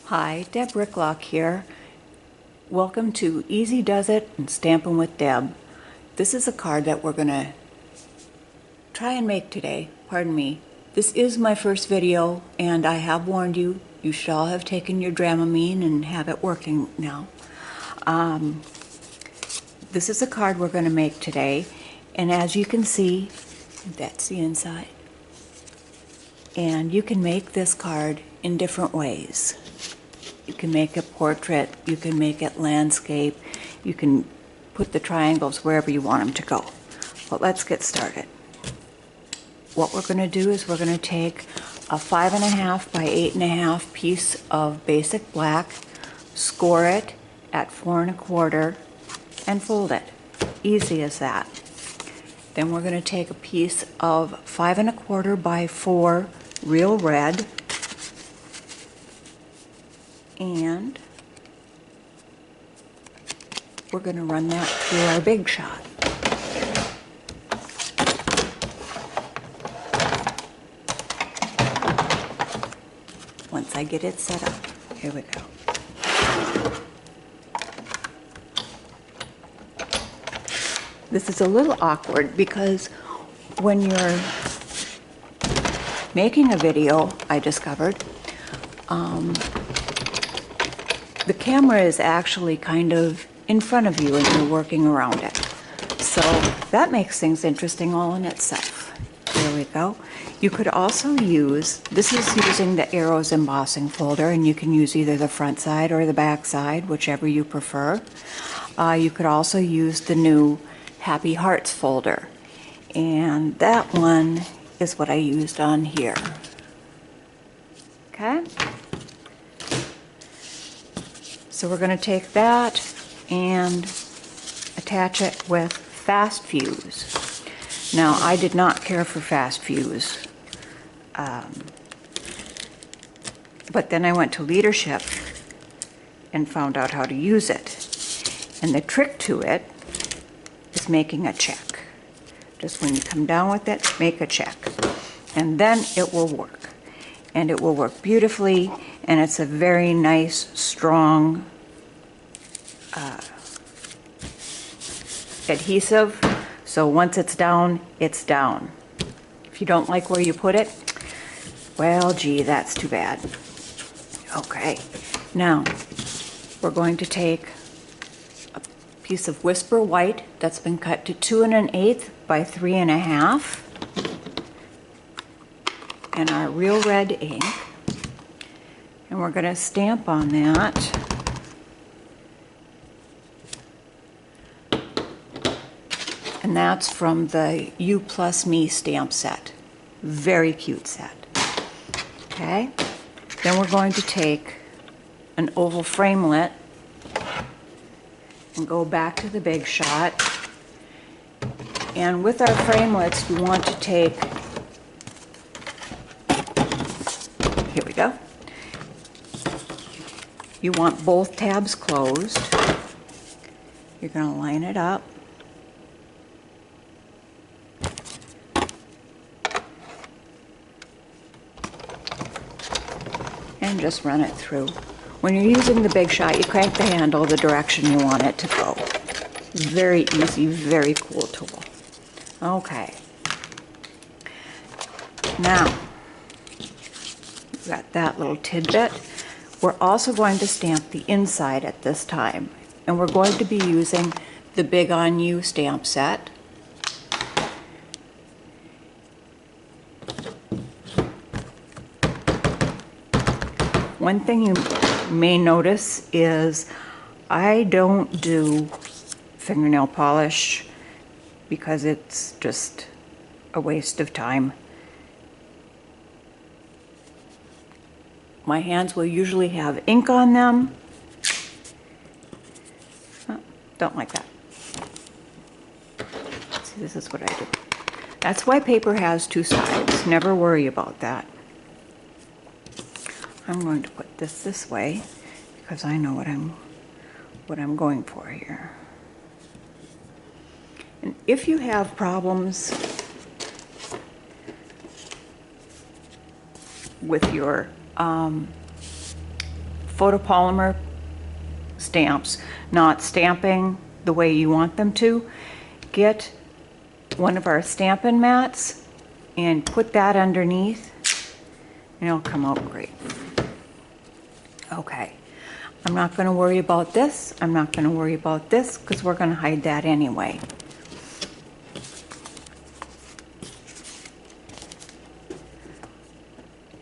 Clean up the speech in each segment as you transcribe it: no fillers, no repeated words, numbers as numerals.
Hi, Deb Ricklock here. Welcome to Easy Does It and Stampin' with Deb. This is a card that we're going to try and make today. Pardon me. This is my first video, and I have warned you, you should all have taken your Dramamine and have it working now. This is a card we're going to make today, and as you can see, that's the inside. And you can make this card in different ways. You can make it portrait, you can make it landscape, you can put the triangles wherever you want them to go. But let's get started. What we're going to do is we're going to take a 5.5 by 8.5 piece of basic black, score it at 4 1/4, and fold it. Easy as that. Then we're going to take a piece of 5 1/4 by 4 real red, and we're going to run that through our big shot. Once I get it set up, here we go. This is a little awkward because when you're making a video, I discovered, the camera is actually kind of in front of you and you're working around it. So that makes things interesting all in itself. There we go. You could also use, this is using the Arrows embossing folder, and you can use either the front side or the back side, whichever you prefer. You could also use the new Happy Hearts folder, and that one is what I used on here. Okay? So we're going to take that and attach it with Fast Fuse. Now, I did not care for Fast Fuse, but then I went to Leadership and found out how to use it. And the trick to it is making a check. Just when you come down with it, make a check. And then it will work. And it will work beautifully, and it's a very nice, strong adhesive. So once it's down, it's down. If you don't like where you put it, well, gee, that's too bad. Okay, now we're going to take a piece of Whisper White that's been cut to 2 1/8 by 3 1/2, and our real red ink, and we're going to stamp on that. And that's from the You Plus Me stamp set. Very cute set. Okay, then we're going to take an oval framelit and go back to the big shot. And with our framelits, you want to take, here we go, you want both tabs closed. You're going to line it up. And just run it through. When you're using the big shot, you crank the handle the direction you want it to go. Very easy, very cool tool. Okay. Now, we've got that little tidbit. We're also going to stamp the inside at this time. And we're going to be using the Big On You stamp set. One thing you may notice is I don't do fingernail polish because it's just a waste of time. My hands will usually have ink on them. Oh, don't like that. See, this is what I do. That's why paper has two sides. Never worry about that. I'm going to put this way because I know what I'm going for here. And if you have problems with your photopolymer stamps, not stamping the way you want them to, get one of our Stampin' mats and put that underneath and it'll come out great. Okay, I'm not going to worry about this. I'm not going to worry about this because we're going to hide that anyway.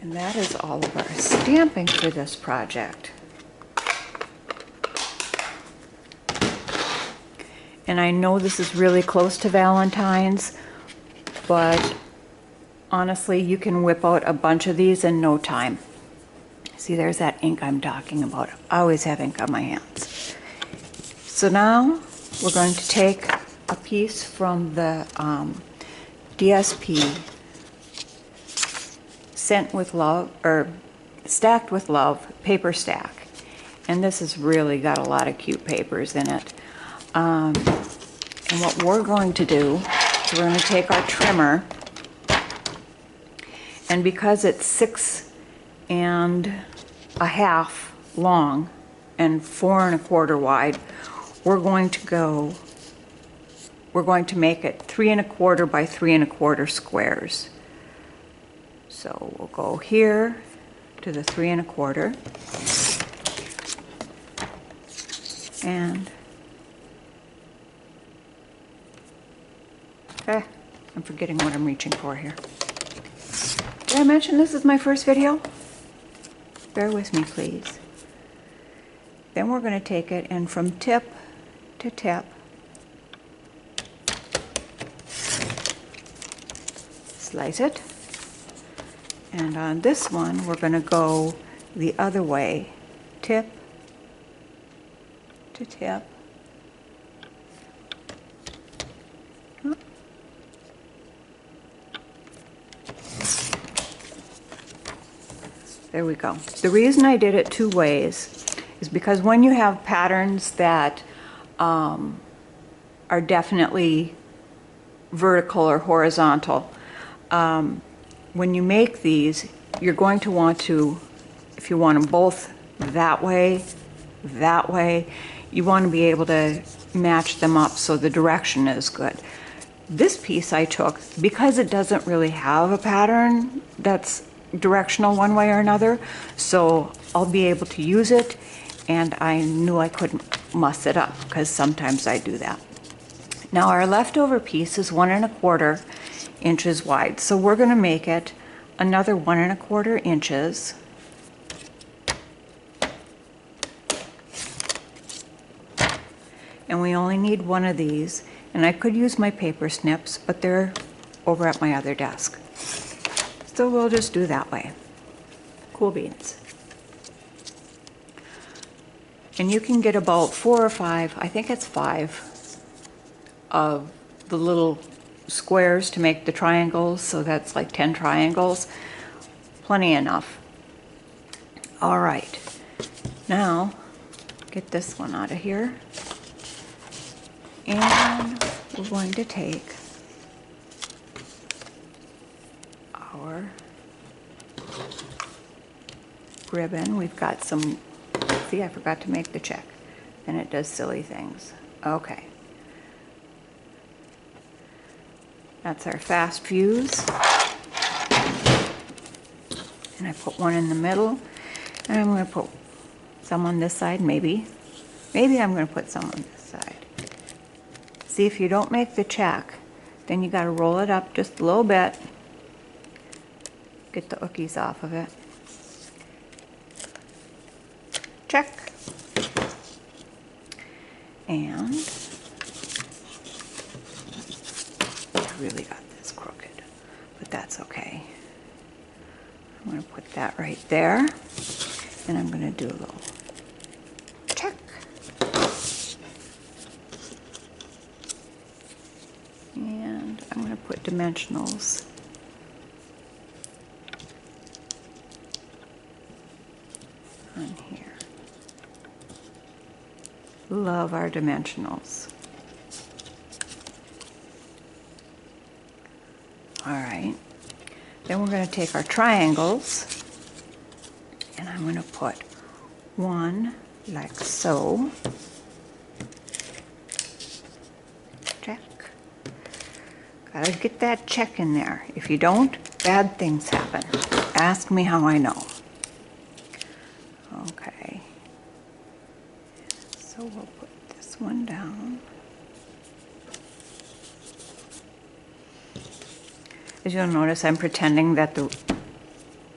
And that is all of our stamping for this project. And I know this is really close to Valentine's, but honestly, you can whip out a bunch of these in no time. See, there's that ink I'm talking about. I always have ink on my hands. So now we're going to take a piece from the DSP Sent with Love, or Stacked with Love paper stack. And this has really got a lot of cute papers in it. And what we're going to do is we're going to take our trimmer, and because it's 6 1/2 long and 4 1/4 wide, we're going to make it 3 1/4 by 3 1/4 squares. So we'll go here to the 3 1/4 and I'm forgetting what I'm reaching for here. Did I mention this is my first video? Bear with me, please. Then we're going to take it and from tip to tip, slice it. And on this one, we're going to go the other way, tip to tip. There we go. The reason I did it 2 ways is because when you have patterns that are definitely vertical or horizontal, when you make these, you're going to want to, if you want them both that way, you want to be able to match them up so the direction is good. This piece I took, because it doesn't really have a pattern that's directional one way or another, so I'll be able to use it, and I knew I couldn't muss it up because sometimes I do that. Now our leftover piece is 1 1/4 inches wide, so we're going to make it another 1 1/4 inches. And we only need one of these, and I could use my paper snips, but they're over at my other desk. So we'll just do that way. Cool beans. And you can get about 4 or 5, I think it's 5, of the little squares to make the triangles, so that's like 10 triangles. Plenty enough. All right. Now, get this one out of here. And we're going to take our ribbon. We've got some, see, I forgot to make the check. And it does silly things. Okay. That's our fast fuse. And I put one in the middle. And I'm going to put some on this side, maybe. Maybe I'm going to put some on this side. See, if you don't make the check, then you got to roll it up just a little bit. Get the hookies off of it. Check. And I really got this crooked, but that's okay. I'm going to put that right there, and I'm going to do a little check. And I'm going to put dimensionals on here. Love our dimensionals. All right. Then we're going to take our triangles, and I'm going to put one like so. Check. Gotta get that check in there. If you don't, bad things happen. Ask me how I know. Okay. So we'll put this one down. As you'll notice, I'm pretending that the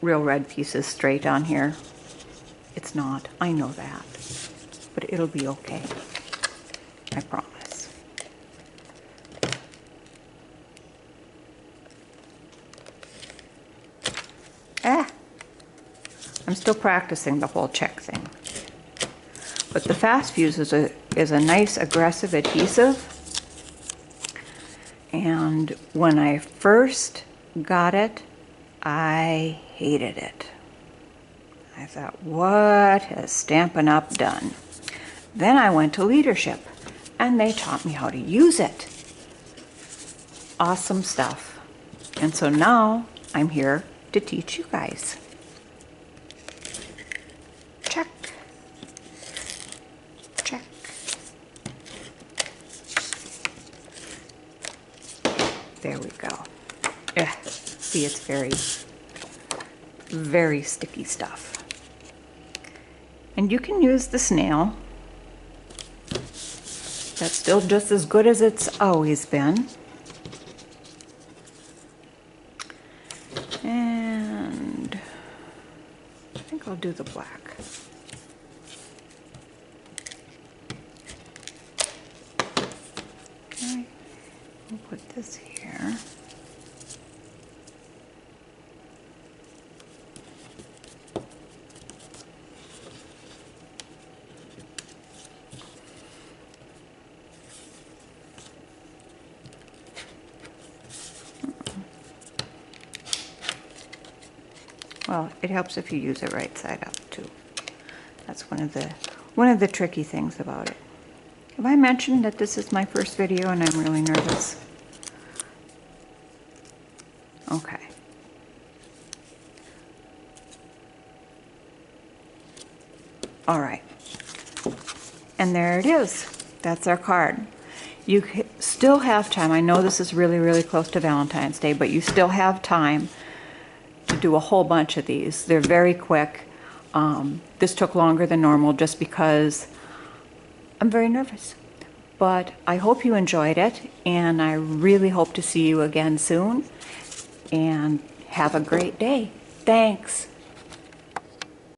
real red piece is straight on here. It's not. I know that. But it'll be okay. I promise. I'm still practicing the whole check thing. But the Fast Fuse is a nice aggressive adhesive. And when I first got it, I hated it. I thought, what has Stampin' Up! Done? Then I went to leadership and they taught me how to use it. Awesome stuff. And so now I'm here to teach you guys. Check. Check. There we go. See, it's very, very sticky stuff. And you can use the snail. That's still just as good as it's always been. And I think I'll do the black. Okay, we'll put this here. Well, it helps if you use it right side up too. That's one of the tricky things about it. Have I mentioned that this is my first video and I'm really nervous? Okay. All right. And there it is. That's our card. You still have time. I know this is really, really close to Valentine's Day, but you still have time to do a whole bunch of these. They're very quick. This took longer than normal just because I'm very nervous. But I hope you enjoyed it, and I really hope to see you again soon. And have a great day. Thanks.